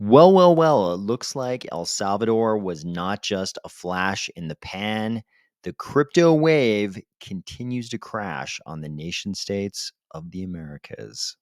Well, it looks like El Salvador was not just a flash in the pan. The crypto wave continues to crash on the nation states of the Americas.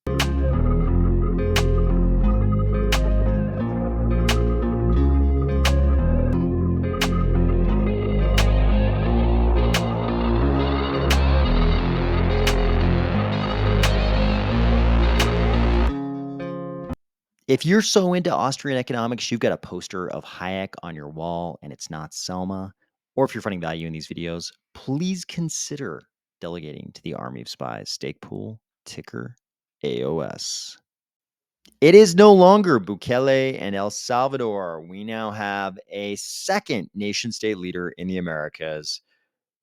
If you're so into Austrian economics, you've got a poster of Hayek on your wall and it's not Selma, or if you're finding value in these videos, please consider delegating to the Army of Spies stake pool, ticker AOS. It is no longer Bukele and El Salvador. We now have a second nation state leader in the Americas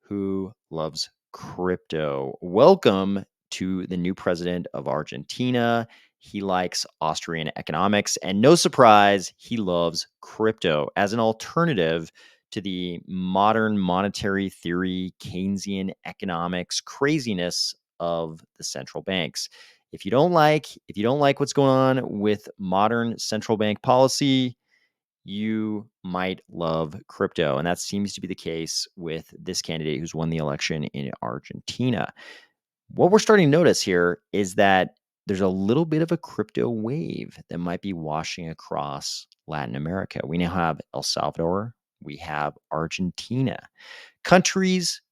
who loves crypto. Welcome to the new president of Argentina. He likes Austrian economics, and no surprise, he loves crypto as an alternative to the modern monetary theory, Keynesian economics craziness of the central banks. If you don't like what's going on with modern central bank policy, you might love crypto. And that seems to be the case with this candidate who's won the election in Argentina. What we're starting to notice here is that there's a little bit of a crypto wave that might be washing across Latin America. We now have El Salvador, we have Argentina, countries,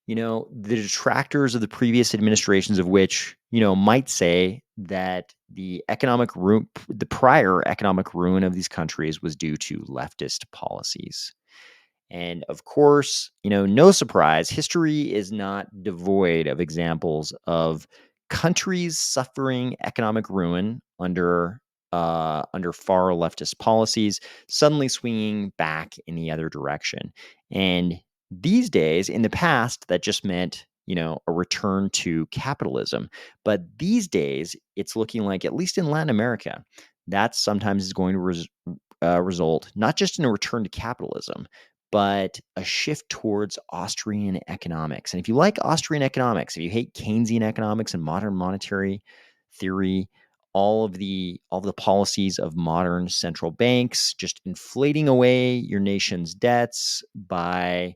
the detractors of the previous administrations of which, might say that the prior economic ruin of these countries was due to leftist policies. And of course, no surprise, history is not devoid of examples of countries suffering economic ruin under far leftist policies, suddenly swinging back in the other direction. And these days, in the past, that just meant a return to capitalism. But these days, it's looking like, at least in Latin America, that sometimes is going to result not just in a return to capitalism, but a shift towards Austrian economics. And if you like Austrian economics, if you hate Keynesian economics and modern monetary theory, all of the policies of modern central banks, just inflating away your nation's debts by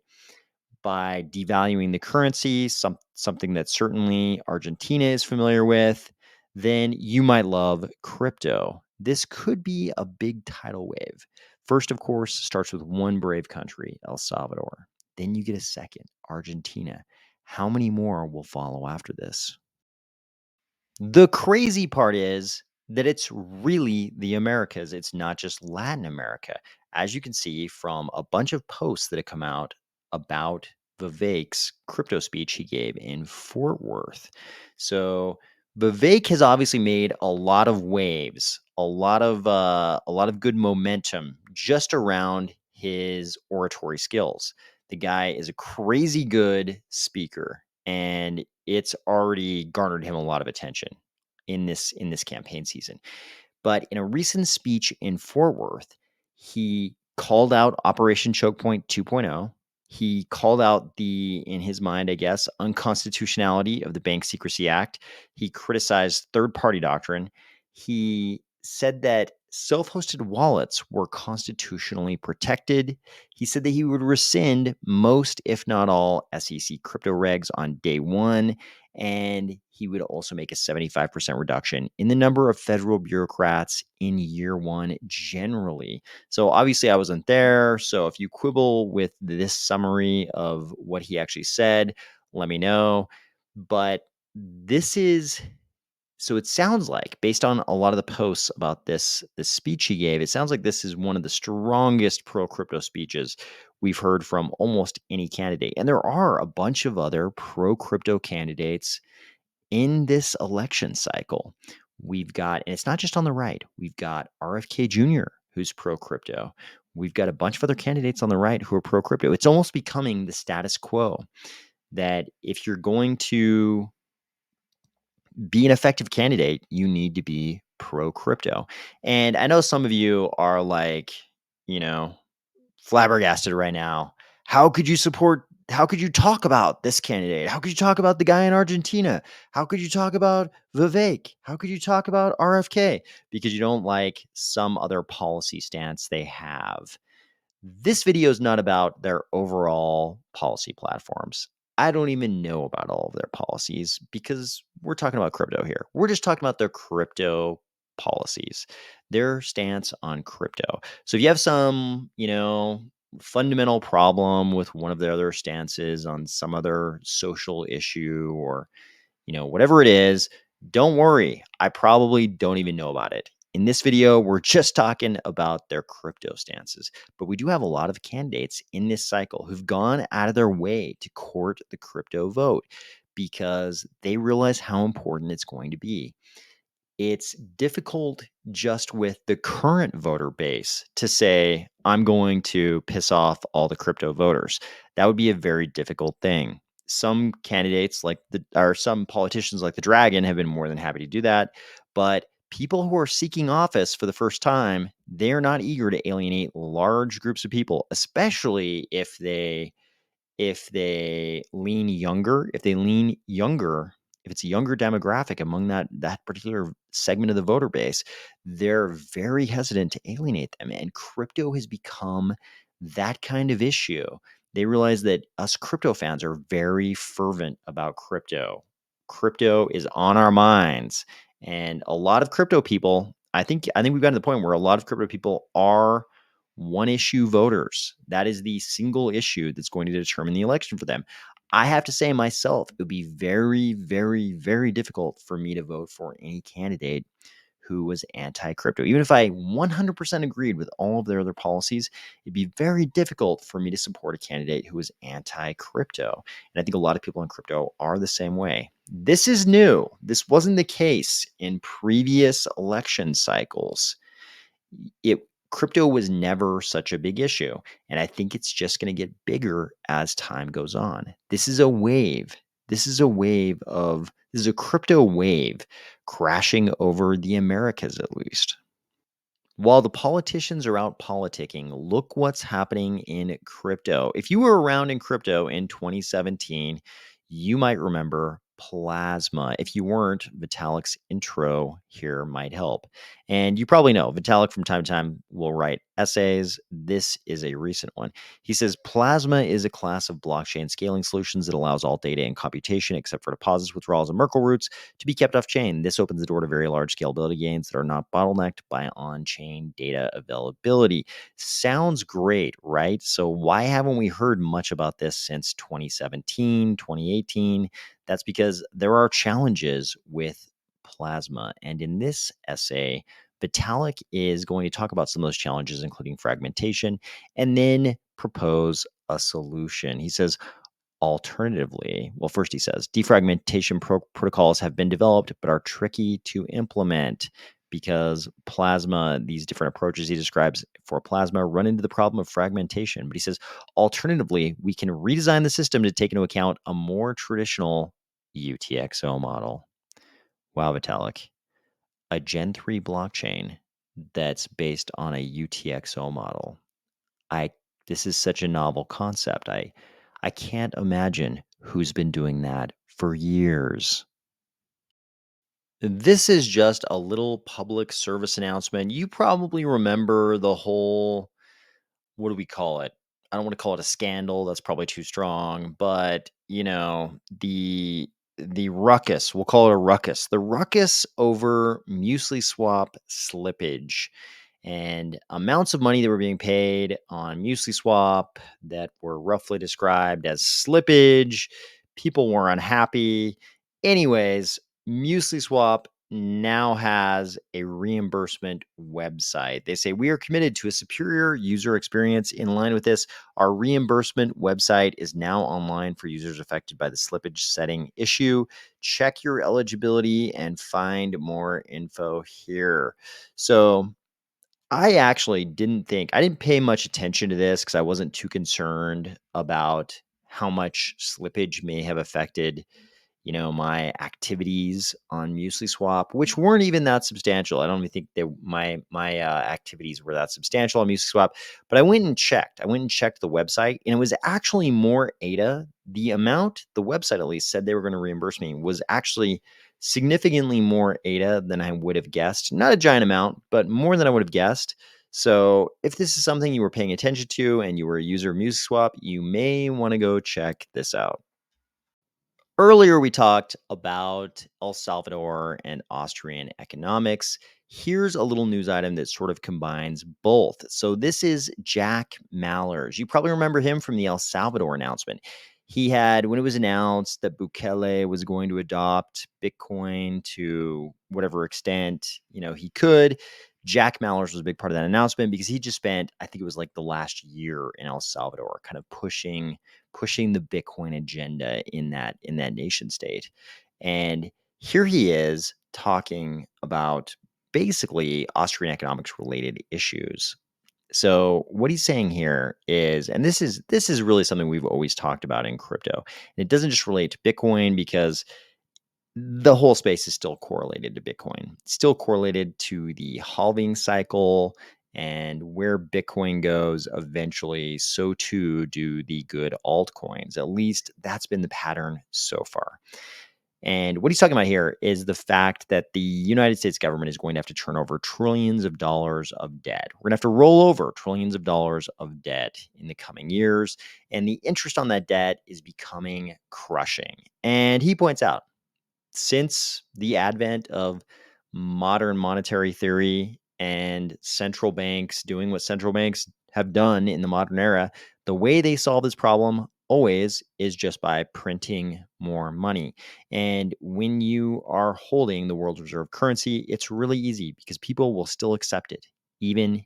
devaluing the currency, something that certainly Argentina is familiar with, then you might love crypto. This could be a big tidal wave. First, of course, starts with one brave country, El Salvador. Then you get a second, Argentina. How many more will follow after this? The crazy part is that it's really the Americas. It's not just Latin America. As you can see from a bunch of posts that have come out about Vivek's crypto speech he gave in Fort Worth. So Vivek has obviously made a lot of waves, a lot of good momentum just around his oratory skills. The guy is a crazy good speaker, and it's already garnered him a lot of attention in this campaign season. But in a recent speech in Fort Worth, he called out Operation Choke Point 2.0. He called out in his mind, I guess, unconstitutionality of the Bank Secrecy Act. He criticized third-party doctrine. He said that self-hosted wallets were constitutionally protected. He said that he would rescind most, if not all, SEC crypto regs on day one, and he would also make a 75% reduction in the number of federal bureaucrats in year one generally. So obviously I wasn't there. So if you quibble with this summary of what he actually said, let me know. But it sounds like, based on a lot of the posts about this speech he gave, it sounds like this is one of the strongest pro-crypto speeches we've heard from almost any candidate. And there are a bunch of other pro-crypto candidates in this election cycle. And it's not just on the right, we've got RFK Jr., who's pro-crypto. We've got a bunch of other candidates on the right who are pro-crypto. It's almost becoming the status quo that if you're going to be an effective candidate, you need to be pro crypto. And I know some of you are like, flabbergasted right now. How could you support how could you talk about this candidate? How could you talk about the guy in Argentina? How could you talk about Vivek? How could you talk about RFK? Because you don't like some other policy stance they have. This video is not about their overall policy platforms. I don't even know about all of their policies because we're talking about crypto here. We're just talking about their crypto policies, their stance on crypto. So if you have some, fundamental problem with one of their other stances on some other social issue or whatever it is, don't worry. I probably don't even know about it. In this video, we're just talking about their crypto stances, but we do have a lot of candidates in this cycle who've gone out of their way to court the crypto vote because they realize how important it's going to be. It's difficult just with the current voter base to say, I'm going to piss off all the crypto voters. That would be a very difficult thing. Some candidates or some politicians like the Dragon have been more than happy to do that. But people who are seeking office for the first time, they're not eager to alienate large groups of people, especially if they lean younger, if it's a younger demographic among that particular segment of the voter base, they're very hesitant to alienate them. And crypto has become that kind of issue. They realize that us crypto fans are very fervent about crypto. Crypto is on our minds. And a lot of crypto people, I think we've gotten to the point where a lot of crypto people are one issue voters. That is the single issue that's going to determine the election for them. I have to say myself, it would be very, very, very difficult for me to vote for any candidate who was anti-crypto. Even if I 100% agreed with all of their other policies, it'd be very difficult for me to support a candidate who was anti-crypto. And I think a lot of people in crypto are the same way. This is new. This wasn't the case in previous election cycles. It Crypto was never such a big issue, and I think it's just going to get bigger as time goes on. This is a wave. This is a crypto wave crashing over the Americas, at least. While the politicians are out politicking, look what's happening in crypto. If you were around in crypto in 2017, you might remember Plasma. If you weren't, Vitalik's intro here might help. And you probably know Vitalik from time to time will write essays. This is a recent one. He says Plasma is a class of blockchain scaling solutions that allows all data and computation, except for deposits, withdrawals, and Merkle roots, to be kept off chain. This opens the door to very large scalability gains that are not bottlenecked by on chain data availability. Sounds great, right? So, why haven't we heard much about this since 2017, 2018? That's because there are challenges with Plasma. And in this essay, Vitalik is going to talk about some of those challenges, including fragmentation, and then propose a solution. He says, alternatively, well, first he says defragmentation protocols have been developed but are tricky to implement because Plasma, these different approaches he describes for Plasma, run into the problem of fragmentation. But he says, alternatively, we can redesign the system to take into account a more traditional UTXO model. Wow, Vitalik. A Gen 3 blockchain that's based on a UTXO model. I This is such a novel concept. I can't imagine who's been doing that for years. This is just a little public service announcement. You probably remember the whole, what do we call it? I don't want to call it a scandal. That's probably too strong, but the ruckus, we'll call it a ruckus. The ruckus over Muesli Swap slippage and amounts of money that were being paid on Muesli Swap that were roughly described as slippage. People were unhappy. Anyways, Muesli Swap now has a reimbursement website. They say, we are committed to a superior user experience. In line with this, our reimbursement website is now online for users affected by the slippage setting issue. Check your eligibility and find more info here. So I didn't pay much attention to this because I wasn't too concerned about how much slippage may have affected my activities on MusliSwap, which weren't even that substantial. I don't even think my activities were that substantial on MusliSwap, but I went and checked. I went and checked the website, and it was actually more ADA. The amount the website at least said they were going to reimburse me was actually significantly more ADA than I would have guessed. Not a giant amount, but more than I would have guessed. So if this is something you were paying attention to and you were a user of MusicSwap, you may want to go check this out. Earlier, we talked about El Salvador and Austrian economics. Here's a little news item that sort of combines both. So, this is Jack Mallers. You probably remember him from the El Salvador announcement. He had, when it was announced that Bukele was going to adopt Bitcoin to whatever extent, he could, Jack Mallers was a big part of that announcement because he just spent, I think it was like the last year in El Salvador, kind of pushing the Bitcoin agenda in that nation state. And here he is talking about basically Austrian economics related issues. So what he's saying here is, and this is really something we've always talked about in crypto. And it doesn't just relate to Bitcoin because the whole space is still correlated to Bitcoin, still correlated to the halving cycle, and where Bitcoin goes eventually, so too do the good altcoins. At least that's been the pattern so far. And what he's talking about here is the fact that the United States government is going to have to turn over trillions of dollars of debt. We're going to have to roll over trillions of dollars of debt in the coming years. And the interest on that debt is becoming crushing. And he points out, since the advent of modern monetary theory and central banks doing what central banks have done in the modern era, the way they solve this problem always is just by printing more money. And when you are holding the world's reserve currency, it's really easy because people will still accept it, even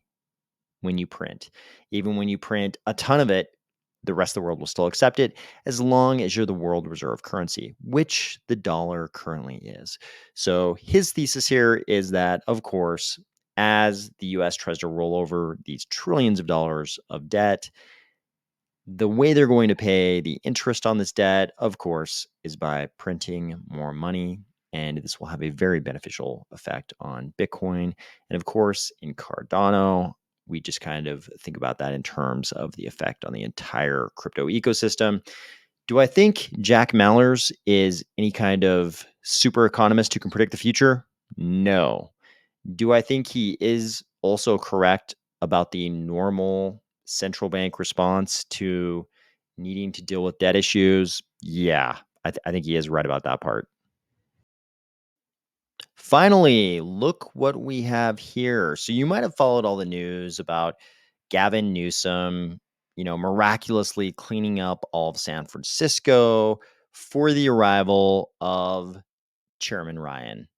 when you print. Even when you print a ton of it, the rest of the world will still accept it as long as you're the world reserve currency, which the dollar currently is. So his thesis here is that, of course, as the US tries to roll over these trillions of dollars of debt, the way they're going to pay the interest on this debt, of course, is by printing more money. And this will have a very beneficial effect on Bitcoin. And of course, in Cardano, we just kind of think about that in terms of the effect on the entire crypto ecosystem. Do I think Jack Mallers is any kind of super economist who can predict the future? No. Do I think he is also correct about the normal central bank response to needing to deal with debt issues? Yeah, I think he is right about that part. Finally, look what we have here. So you might have followed all the news about Gavin Newsom, miraculously cleaning up all of San Francisco for the arrival of Chairman Ryan.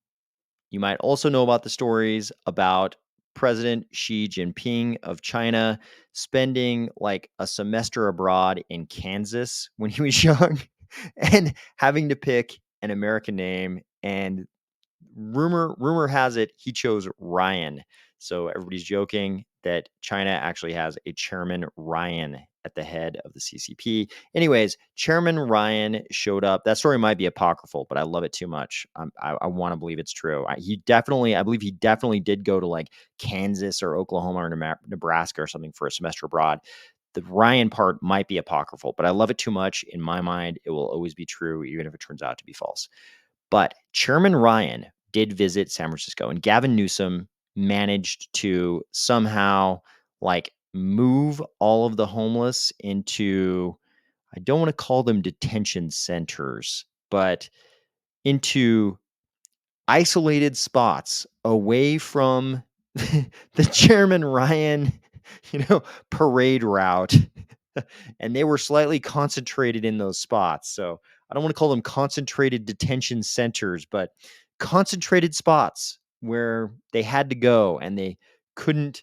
You might also know about the stories about President Xi Jinping of China spending like a semester abroad in Kansas when he was young and having to pick an American name. And rumor has it he chose Ryan. So everybody's joking that China actually has a Chairman Ryan at the head of the CCP. Anyways, Chairman Ryan showed up. That story might be apocryphal, but I love it too much. I want to believe it's true. I believe he definitely did go to like Kansas or Oklahoma or Nebraska or something for a semester abroad. The Ryan part might be apocryphal, but I love it too much. In my mind, it will always be true, even if it turns out to be false. But Chairman Ryan did visit San Francisco, and Gavin Newsom managed to somehow like move all of the homeless into, I don't want to call them detention centers, but into isolated spots away from the Chairman Ryan, parade route. And they were slightly concentrated in those spots. So I don't want to call them concentrated detention centers, but concentrated spots where they had to go and they couldn't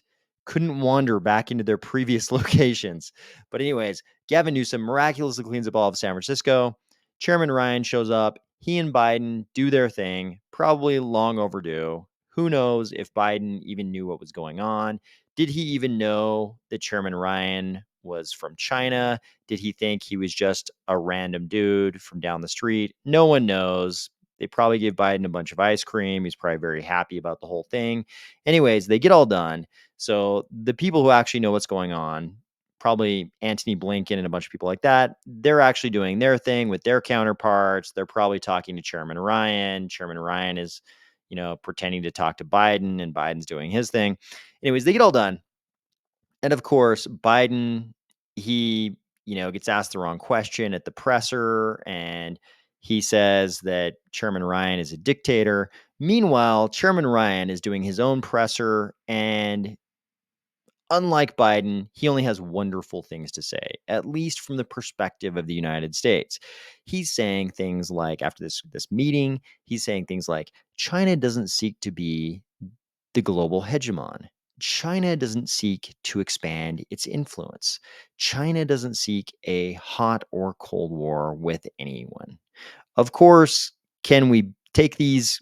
wander back into their previous locations. But anyways, Gavin Newsom miraculously cleans up all of San Francisco. Chairman Ryan shows up. He and Biden do their thing, probably long overdue. Who knows if Biden even knew what was going on? Did he even know that Chairman Ryan was from China? Did he think he was just a random dude from down the street? No one knows. They probably gave Biden a bunch of ice cream. He's probably very happy about the whole thing. Anyways, they get all done. So the people who actually know what's going on, probably Antony Blinken and a bunch of people like that, they're actually doing their thing with their counterparts. They're probably talking to Chairman Ryan. Chairman Ryan is, pretending to talk to Biden, and Biden's doing his thing. Anyways, they get all done. And of course, Biden, he, gets asked the wrong question at the presser, and he says that Chairman Ryan is a dictator. Meanwhile, Chairman Ryan is doing his own presser, and unlike Biden, he only has wonderful things to say, at least from the perspective of the United States. He's saying things like, after this meeting, he's saying things like, China doesn't seek to be the global hegemon. China doesn't seek to expand its influence. China doesn't seek a hot or cold war with anyone. Of course, can we take these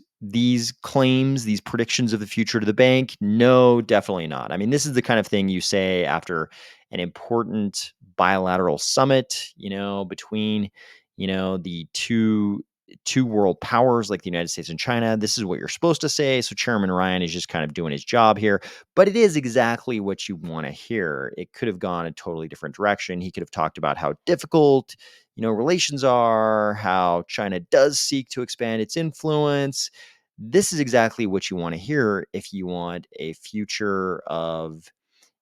claims, these predictions of the future to the bank? No, definitely not. I mean, this is the kind of thing you say after an important bilateral summit, between, the two world powers like the United States and China. This is what you're supposed to say. So Chairman Ryan is just kind of doing his job here, but it is exactly what you want to hear. It could have gone a totally different direction. He could have talked about how difficult relations are, how China does seek to expand its influence. This is exactly what you want to hear if you want a future of,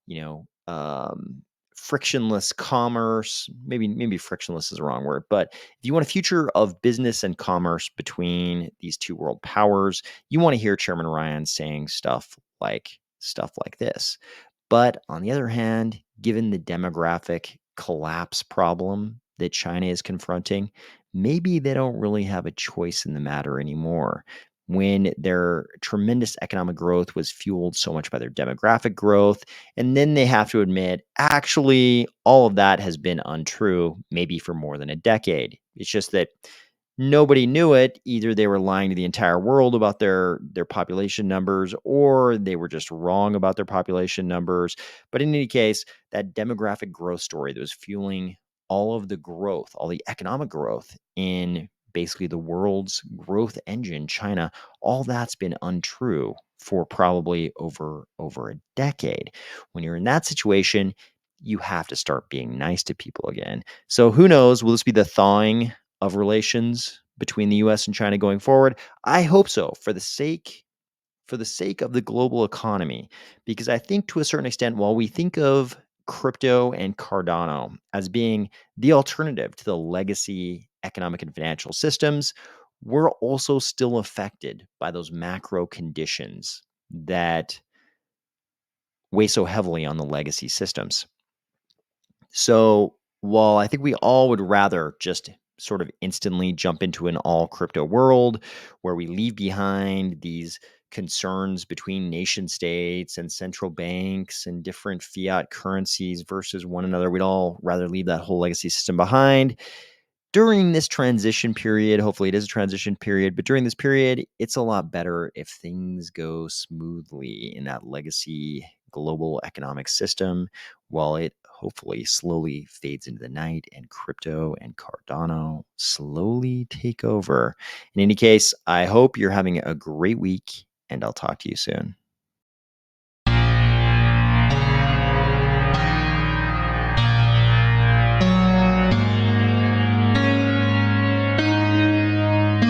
you know, um, frictionless commerce. Maybe frictionless is the wrong word, but if you want a future of business and commerce between these two world powers, you want to hear Chairman Ryan saying stuff like this. But on the other hand, given the demographic collapse problem that China is confronting, maybe they don't really have a choice in the matter anymore. When their tremendous economic growth was fueled so much by their demographic growth, and then they have to admit, actually, all of that has been untrue, maybe for more than a decade. It's just that nobody knew it. Either they were lying to the entire world about their population numbers, or they were just wrong about their population numbers. But in any case, that demographic growth story that was fueling all of the growth, all the economic growth in basically the world's growth engine, China, all that's been untrue for probably over a decade. When you're in that situation, you have to start being nice to people again. So who knows? Will this be the thawing of relations between the US and China going forward? I hope so, for the sake of the global economy, because I think to a certain extent, while we think of crypto and Cardano as being the alternative to the legacy economic and financial systems, we're also still affected by those macro conditions that weigh so heavily on the legacy systems. So while I think we all would rather just sort of instantly jump into an all crypto world where we leave behind these concerns between nation states and central banks and different fiat currencies versus one another, we'd all rather leave that whole legacy system behind. During this transition period, hopefully it is a transition period, but during this period, it's a lot better if things go smoothly in that legacy global economic system while it hopefully slowly fades into the night and crypto and Cardano slowly take over. In any case, I hope you're having a great week, and I'll talk to you soon.